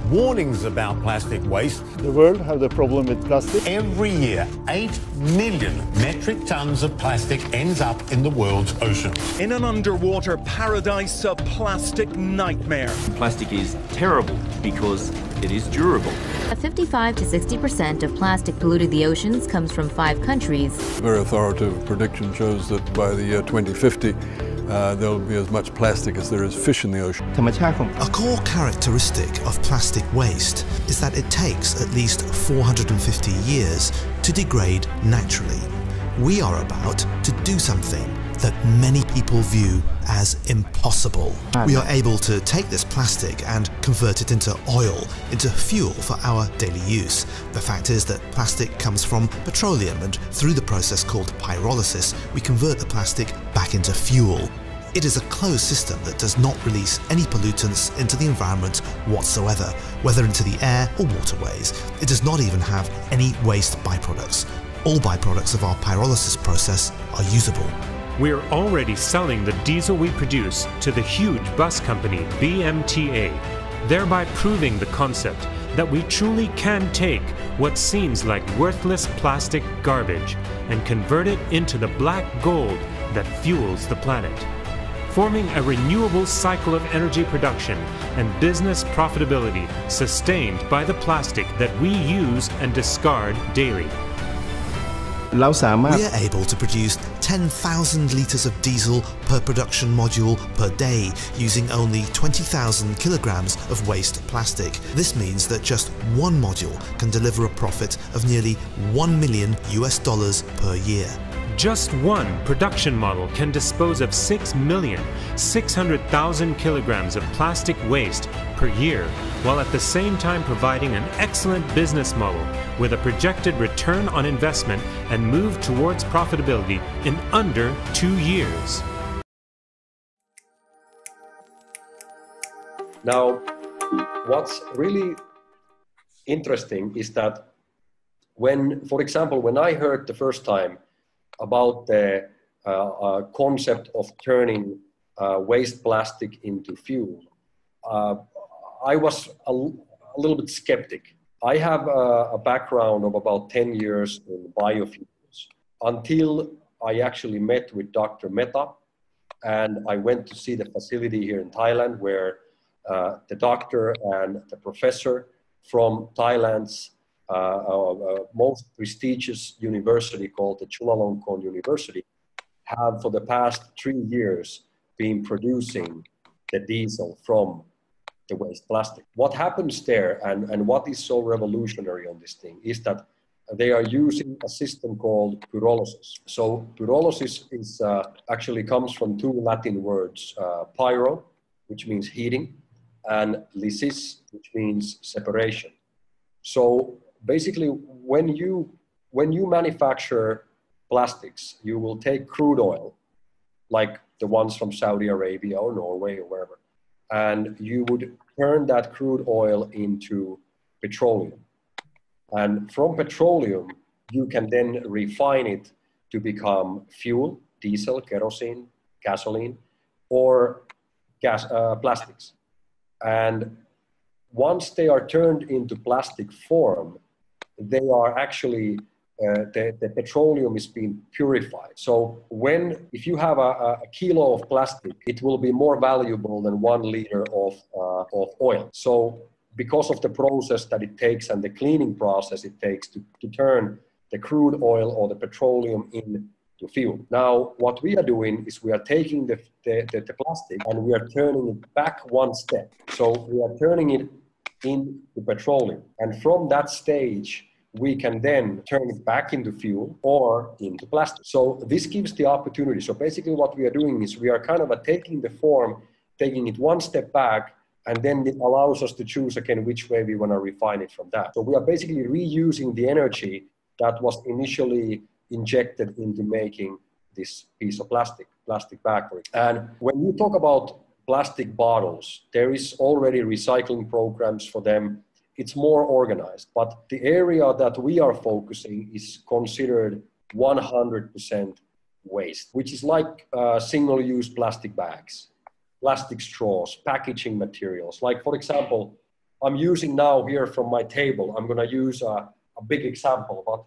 warnings about plastic waste. The world has a problem with plastic. Every year, 8 million metric tons of plastic ends up in the world's oceans. In an underwater paradise, a plastic nightmare. Plastic is terrible because it is durable. 55 to 60% of plastic polluting the oceans comes from 5 countries. Very authoritative prediction shows that by the year 2050, there'll be as much plastic as there is fish in the ocean. A core characteristic of plastic waste is that it takes at least 450 years to degrade naturally. We are about to do something that many people view as impossible. We are able to take this plastic and convert it into oil, into fuel for our daily use. The fact is that plastic comes from petroleum, and through the process called pyrolysis, we convert the plastic back into fuel. It is a closed system that does not release any pollutants into the environment whatsoever, whether into the air or waterways. It does not even have any waste byproducts. All byproducts of our pyrolysis process are usable. We're already selling the diesel we produce to the huge bus company BMTA, thereby proving the concept that we truly can take what seems like worthless plastic garbage and convert it into the black gold that fuels the planet, forming a renewable cycle of energy production and business profitability sustained by the plastic that we use and discard daily. We are able to produce 10,000 litres of diesel per production module per day using only 20,000 kilograms of waste plastic. This means that just one module can deliver a profit of nearly $1 million per year. Just one production model can dispose of 6,600,000 kilograms of plastic waste per year, while at the same time providing an excellent business model with a projected return on investment and move towards profitability in under 2 years. Now, what's really interesting is that for example, when I heard the first time about the concept of turning waste plastic into fuel, I was a little bit skeptic. I have a background of about 10 years in biofuels until I actually met with Dr. Mehta, and I went to see the facility here in Thailand where the doctor and the professor from Thailand's most prestigious university called the Chulalongkorn University have for the past 3 years been producing the diesel from the waste plastic. What happens there and what is so revolutionary on this thing is that they are using a system called pyrolysis. So pyrolysis is, actually comes from 2 Latin words, pyro, which means heating, and lysis, which means separation. So basically, when you manufacture plastics, you will take crude oil, like the ones from Saudi Arabia or Norway or wherever, and you would turn that crude oil into petroleum. And from petroleum, you can then refine it to become fuel, diesel, kerosene, gasoline, or plastics. And once they are turned into plastic form, they are actually, the petroleum is being purified. So if you have a kilo of plastic, it will be more valuable than 1 liter of oil. So because of the process that it takes and the cleaning process it takes to turn the crude oil or the petroleum into fuel. Now, what we are doing is we are taking the plastic and we are turning it back 1 step. So we are turning it into petroleum. And from that stage, we can then turn it back into fuel or into plastic. So this gives the opportunity. So basically what we are doing is we are kind of taking the form, taking it 1 step back, and then it allows us to choose again which way we want to refine it from that. So we are basically reusing the energy that was initially injected into making this piece of plastic bag. And when you talk about plastic bottles, there is already recycling programs for them. It's more organized, but the area that we are focusing is considered 100% waste, which is like single-use plastic bags, plastic straws, packaging materials. Like, for example, I'm using now here from my table, I'm going to use a big example, but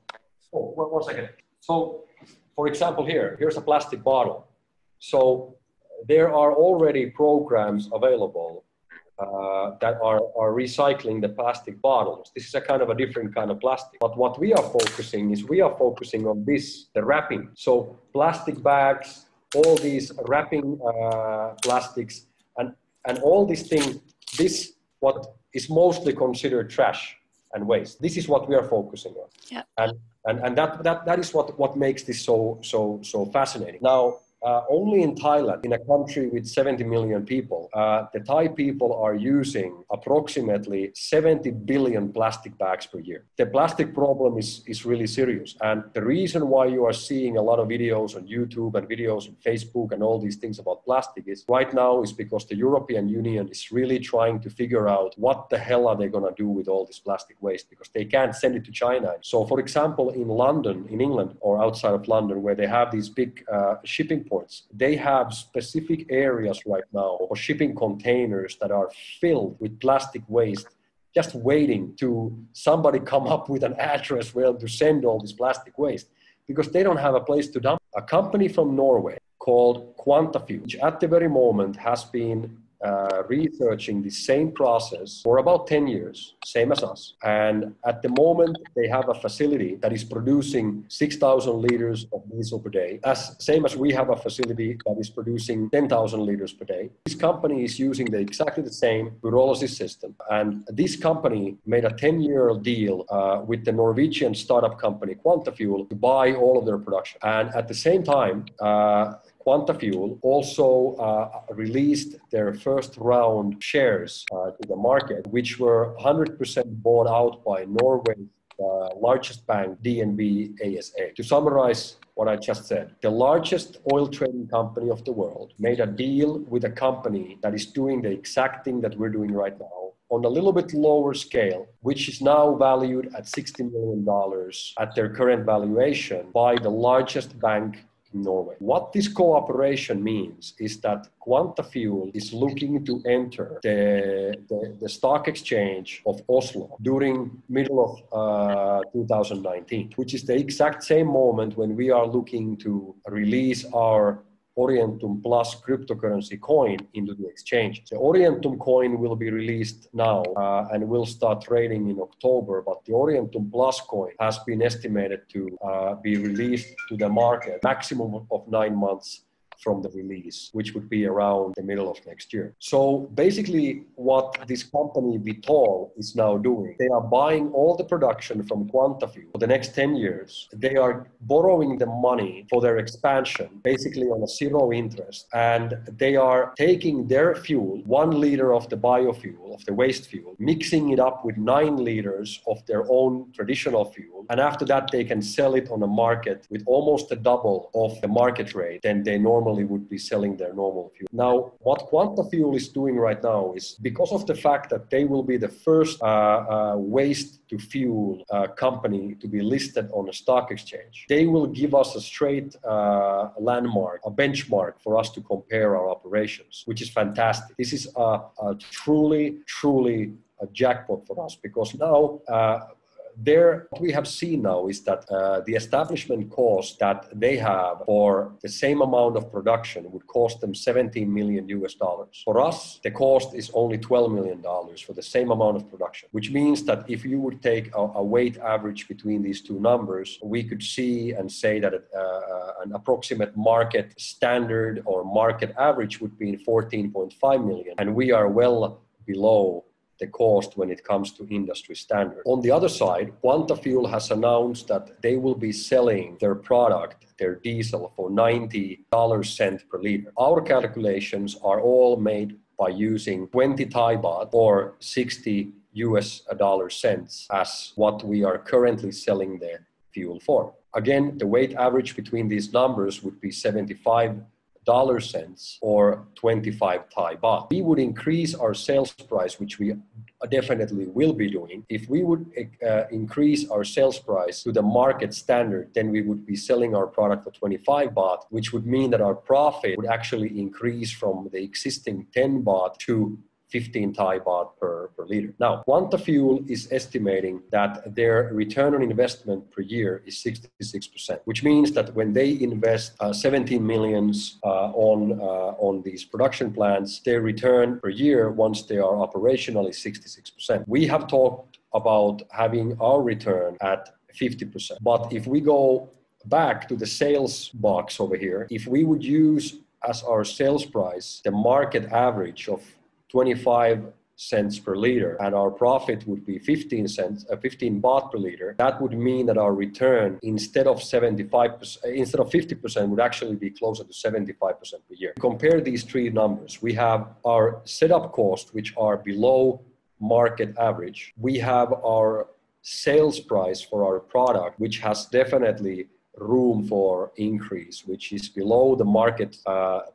one second. So, for example, here's a plastic bottle. So there are already programs available that are recycling the plastic bottles. This is a kind of a different kind of plastic. But what we are focusing on this, the wrapping. So plastic bags, all these wrapping plastics, and all these things, this what is mostly considered trash and waste. This is what we are focusing on. Yeah. And that is what makes this so fascinating. Now, only in Thailand, in a country with 70 million people, the Thai people are using approximately 70 billion plastic bags per year. The plastic problem is really serious. And the reason why you are seeing a lot of videos on YouTube and videos on Facebook and all these things about plastic is right now is because the European Union is really trying to figure out what the hell are they going to do with all this plastic waste, because they can't send it to China. So, for example, in London, in England, or outside of London, where they have these big shipping ports, they have specific areas right now or shipping containers that are filled with plastic waste, just waiting to somebody come up with an address where to send all this plastic waste, because they don't have a place to dump. A company from Norway called QuantaFuel, which at the very moment has been researching the same process for about 10 years, same as us. And at the moment, they have a facility that is producing 6,000 liters of diesel per day, same as we have a facility that is producing 10,000 liters per day. This company is using exactly the same pyrolysis system. And this company made a 10-year deal with the Norwegian startup company QuantaFuel to buy all of their production. And at the same time, QuantaFuel also released their first round shares to the market, which were 100% bought out by Norway's largest bank, DNB ASA. To summarize what I just said, the largest oil trading company of the world made a deal with a company that is doing the exact thing that we're doing right now on a little bit lower scale, which is now valued at $60 million at their current valuation by the largest bank in Norway. What this cooperation means is that QuantaFuel is looking to enter the stock exchange of Oslo during middle of 2019, which is the exact same moment when we are looking to release our Orientum Plus cryptocurrency coin into the exchange. The Orientum coin will be released now and will start trading in October, but the Orientum Plus coin has been estimated to be released to the market maximum of 9 months from the release, which would be around the middle of next year. So basically what this company Vitol is now doing, they are buying all the production from QuantaFuel for the next 10 years. They are borrowing the money for their expansion, basically on a zero interest. And they are taking their fuel, 1 liter of the biofuel, of the waste fuel, mixing it up with 9 liters of their own traditional fuel. And after that, they can sell it on a market with almost a double of the market rate than they normally would be selling their normal fuel. Now, what QuantaFuel is doing right now is, because of the fact that they will be the first waste to fuel company to be listed on a stock exchange, they will give us a straight landmark, a benchmark for us to compare our operations, which is fantastic. This is a truly a jackpot for us, because now what we have seen now is that the establishment cost that they have for the same amount of production would cost them $17 million. For us, the cost is only $12 million for the same amount of production, which means that if you would take a weight average between these two numbers, we could see and say that an approximate market standard or market average would be 14.5 million, and we are well below the cost when it comes to industry standard. On the other side, QuantaFuel has announced that they will be selling their product, their diesel, for 90 cents per liter. Our calculations are all made by using 20 Thai baht or 60 US dollar cents as what we are currently selling the fuel for. Again, the weight average between these numbers would be 75 cents or 25 Thai baht. We would increase our sales price, which we definitely will be doing. If we would increase our sales price to the market standard, then we would be selling our product for 25 baht, which would mean that our profit would actually increase from the existing 10 baht to 15 Thai baht per liter. Now, Quanta Fuel is estimating that their return on investment per year is 66%, which means that when they invest 17 millions on these production plants, their return per year once they are operational is 66%. We have talked about having our return at 50%. But if we go back to the sales box over here, if we would use as our sales price the market average of 25 cents per liter and our profit would be 15 baht per liter, that would mean that our return instead of 50% would actually be closer to 75% per year. Compare these three numbers. We have our setup costs, which are below market average. We have our sales price for our product, which has definitely room for increase, which is below the market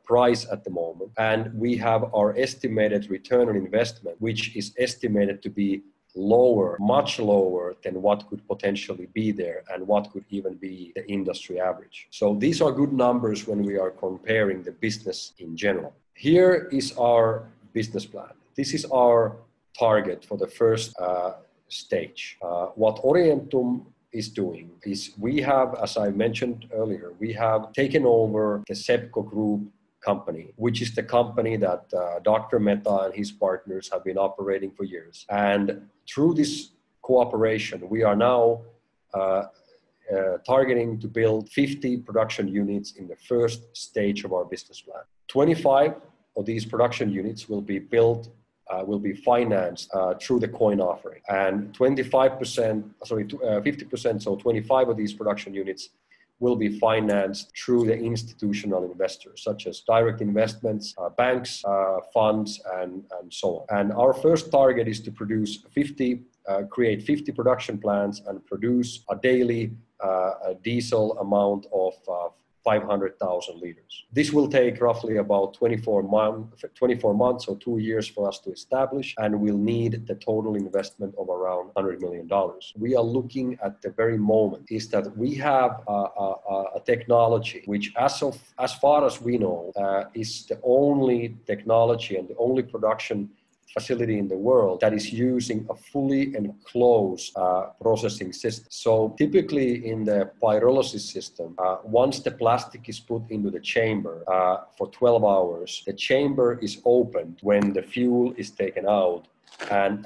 price at the moment. And we have our estimated return on investment, which is estimated to be lower, much lower than what could potentially be there and what could even be the industry average. So these are good numbers when we are comparing the business in general. Here is our business plan. This is our target for the first stage. What Orientum is doing is we have, as I mentioned earlier, we have taken over the SEPCO Group company, which is the company that Dr. Mehta and his partners have been operating for years. And through this cooperation, we are now targeting to build 50 production units in the first stage of our business plan. 25 of these production units will be built will be financed through the coin offering, and 50%, so 25 of these production units will be financed through the institutional investors, such as direct investments, banks, funds, and so on. And our first target is to produce create 50 production plants and produce a daily diesel amount of 500,000 liters. This will take roughly about 24 months or 2 years for us to establish, and we'll need the total investment of around $100 million. We are looking at the very moment is that we have a technology which, as far as we know, is the only technology and the only production facility in the world that is using a fully enclosed processing system. So typically in the pyrolysis system, once the plastic is put into the chamber for 12 hours, the chamber is opened when the fuel is taken out. And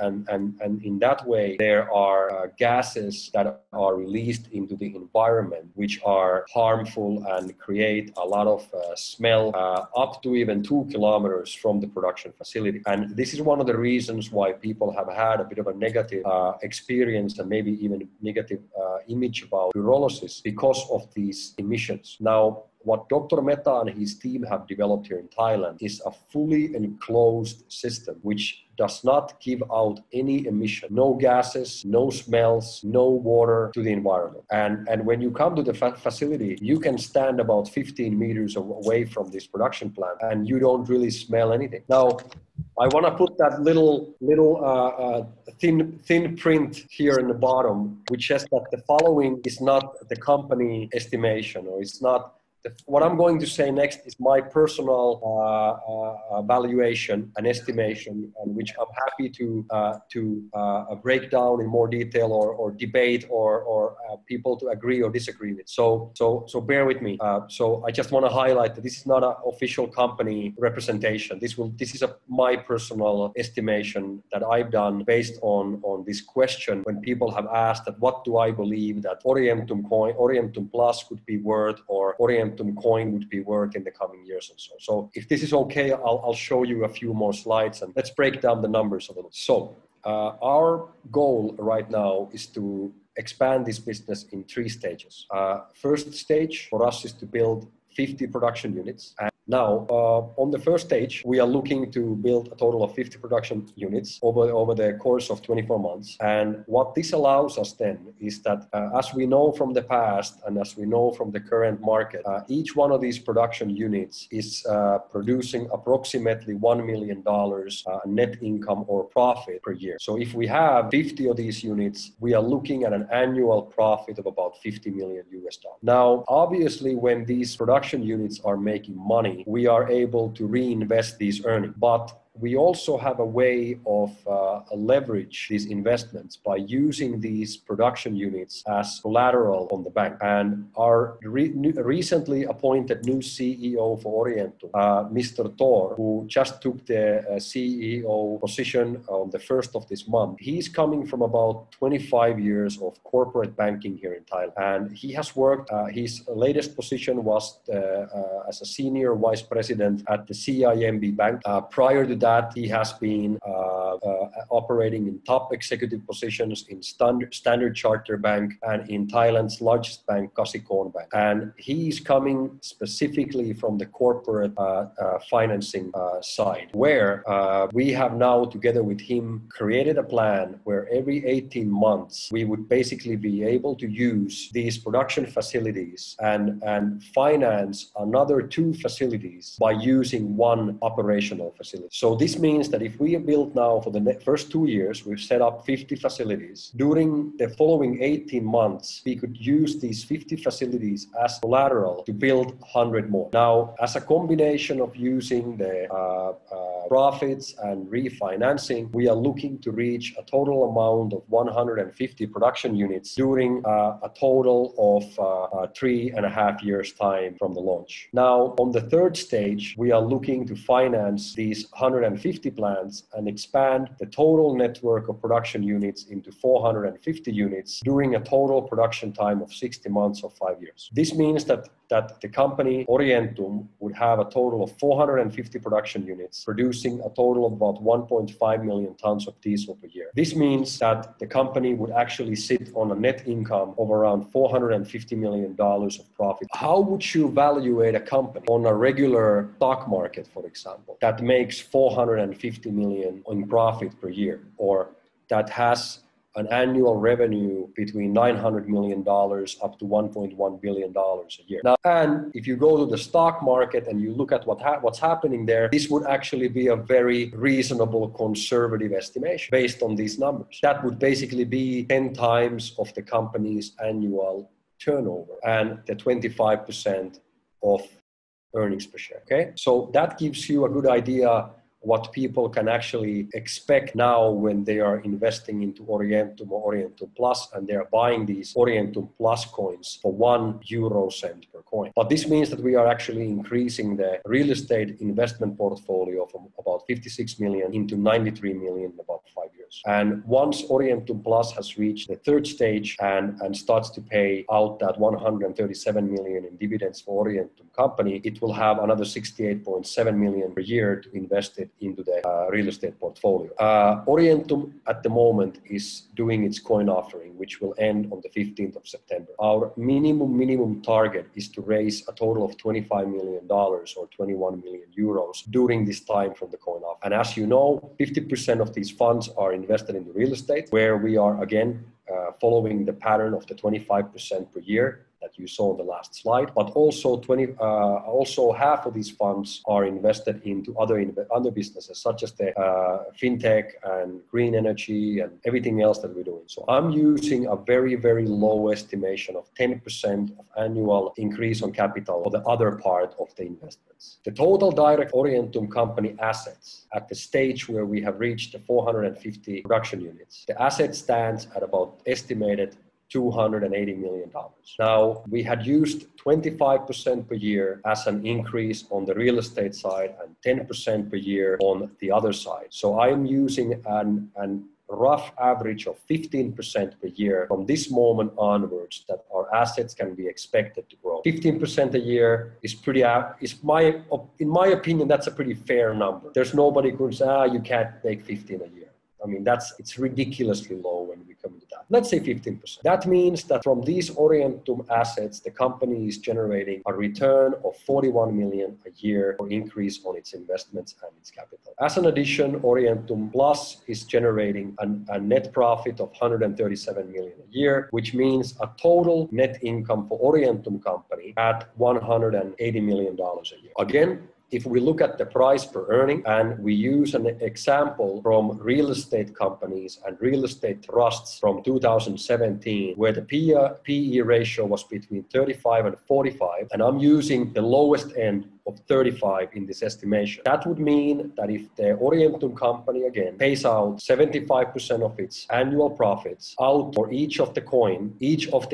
in that way, there are gases that are released into the environment, which are harmful and create a lot of smell up to even 2 kilometers from the production facility. And this is one of the reasons why people have had a bit of a negative experience and maybe even negative image about pyrolysis because of these emissions. Now, what Dr. Mehta and his team have developed here in Thailand is a fully enclosed system which does not give out any emission, no gases, no smells, no water to the environment. And when you come to the facility, you can stand about 15 meters away from this production plant and you don't really smell anything. Now, I want to put that little thin print here in the bottom, which says that the following is not the company estimation, or it's not. What I'm going to say next is my personal valuation and estimation, and which I'm happy to break down in more detail or debate or people to agree or disagree with. So bear with me. So I just want to highlight that this is not an official company representation. This is my personal estimation that I've done based on this question when people have asked that what do I believe that Orientum Plus could be worth, or Orientum coin would be worth in the coming years and so. So if this is okay, I'll show you a few more slides and let's break down the numbers a little. So our goal right now is to expand this business in 3 stages. First stage for us is to build 50 production units. And now, on the first stage, we are looking to build a total of 50 production units over the course of 24 months. And what this allows us then is that, as we know from the past and as we know from the current market, each one of these production units is producing approximately $1 million net income or profit per year. So if we have 50 of these units, we are looking at an annual profit of about $50 million US. Now, obviously, when these production units are making money, we are able to reinvest these earnings. But we also have a way of leverage these investments by using these production units as collateral on the bank. And our recently appointed new CEO for Orientum, Mr. Thor, who just took the CEO position on the 1st of this month, he's coming from about 25 years of corporate banking here in Thailand. And he has worked, his latest position was as a senior vice president at the CIMB Bank. Prior to that, he has been operating in top executive positions in Standard Chartered Bank and in Thailand's largest bank, Kasikorn Bank. And he's coming specifically from the corporate financing side, where we have now, together with him, created a plan where every 18 months we would basically be able to use these production facilities and finance another 2 facilities by using 1 operational facility. So this means that if we build now for the first 2 years, we've set up 50 facilities. During the following 18 months, we could use these 50 facilities as collateral to build 100 more. Now, as a combination of using the profits and refinancing, we are looking to reach a total amount of 150 production units during a total of 3.5 years' time from the launch. Now, on the 3rd stage, we are looking to finance these 150 plants and expand the total network of production units into 450 units during a total production time of 60 months or 5 years. This means that the company Orientum would have a total of 450 production units, producing a total of about 1.5 million tons of diesel per year. This means that the company would actually sit on a net income of around $450 million of profit. How would you evaluate a company on a regular stock market, for example, that makes 450 million in profit per year, or that has an annual revenue between $900 million up to $1.1 billion a year? Now, and if you go to the stock market and you look at what's happening there, this would actually be a very reasonable conservative estimation based on these numbers. That would basically be 10 times of the company's annual turnover and the 25% of earnings per share. Okay, so that gives you a good idea what people can actually expect now when they are investing into Orientum or Orientum Plus, and they're buying these Orientum Plus coins for €1 per coin. But this means that we are actually increasing the real estate investment portfolio from about 56 million into 93 million in about 5 years. And once Orientum Plus has reached the 3rd stage and starts to pay out that 137 million in dividends for Orientum company, it will have another 68.7 million per year to invest it into the real estate portfolio. Orientum at the moment is doing its coin offering, which will end on the 15th of September. Our minimum target is to raise a total of $25 million or 21 million euros during this time from the coin offering. And as you know, 50% of these funds are invested in the real estate, where we are again following the pattern of the 25% per year that you saw on the last slide, but also half of these funds are invested into other businesses, such as the fintech and green energy and everything else that we're doing. So I'm using a very, very low estimation of 10% of annual increase on capital for the other part of the investments. The total direct Orientum company assets at the stage where we have reached the 450 production units, the asset stands at about estimated $280 million. Now, we had used 25% per year as an increase on the real estate side and 10% per year on the other side. So I am using an rough average of 15% per year from this moment onwards that our assets can be expected to grow. 15% a year is in my opinion, that's a pretty fair number. There's nobody who can say, you can't make 15 a year. I mean, it's ridiculously low when we come to that. Let's say 15%. That means that from these Orientum assets, the company is generating a return of 41 million a year for increase on its investments and its capital. As an addition, Orientum Plus is generating a net profit of 137 million a year, which means a total net income for Orientum company at $180 million a year. Again, if we look at the price per earning and we use an example from real estate companies and real estate trusts from 2017, where the PE ratio was between 35 and 45, and I'm using the lowest end of 35 in this estimation. That would mean that if the Orientum company, again, pays out 75% of its annual profits out for each of the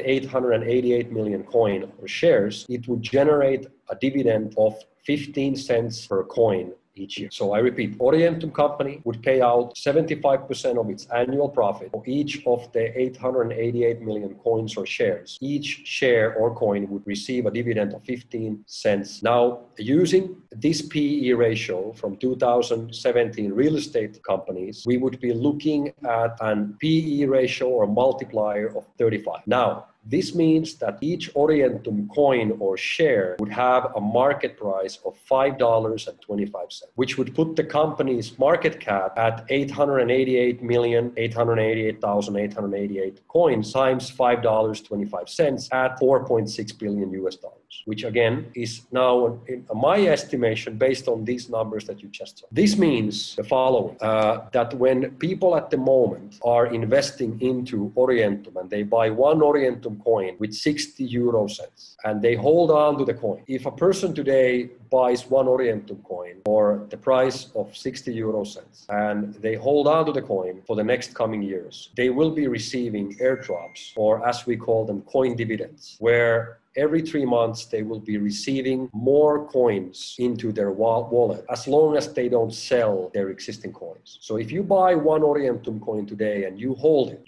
888 million coin or shares, it would generate a dividend of 15 cents per coin each year. So I repeat, Orientum company would pay out 75% of its annual profit for each of the 888 million coins or shares. Each share or coin would receive a dividend of 15 cents. Now, using this PE ratio from 2017 real estate companies, we would be looking at an PE ratio or multiplier of 35. Now, this means that each Orientum coin or share would have a market price of $5.25, which would put the company's market cap at 888,888,888 coins times $5.25 at $4.6 billion US dollars, which again is now, in my estimation, based on these numbers that you just saw. This means the following, that when people at the moment are investing into Orientum and they buy one Orientum coin with 60 euro cents and they hold on to the coin. If a person today buys one Orientum coin for the price of 60 euro cents and they hold on to the coin for the next coming years, they will be receiving airdrops, or as we call them, coin dividends, where every 3 months they will be receiving more coins into their wallet as long as they don't sell their existing coins. So if you buy one Orientum coin today and you hold it.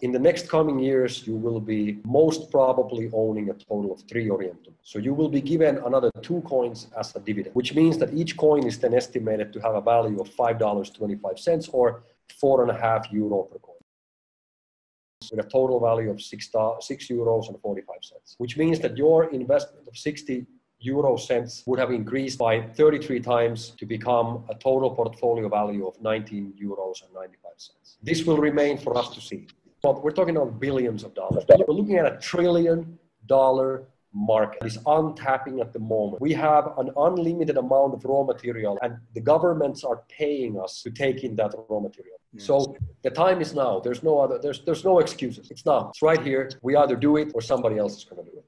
In the next coming years, you will be most probably owning a total of 3 Orientum. So you will be given another 2 coins as a dividend, which means that each coin is then estimated to have a value of $5.25 or 4.5 euro per coin, with a total value of 6 euros and 45 cents, which means that your investment of 60 euro cents would have increased by 33 times to become a total portfolio value of 19 euros and 95 cents. This will remain for us to see. But we're talking about billions of dollars. We're looking at $1 trillion market. It's untapping at the moment. We have an unlimited amount of raw material and the governments are paying us to take in that raw material. Yes. So the time is now. There's no excuses. It's now. It's right here. We either do it or somebody else is going to do it.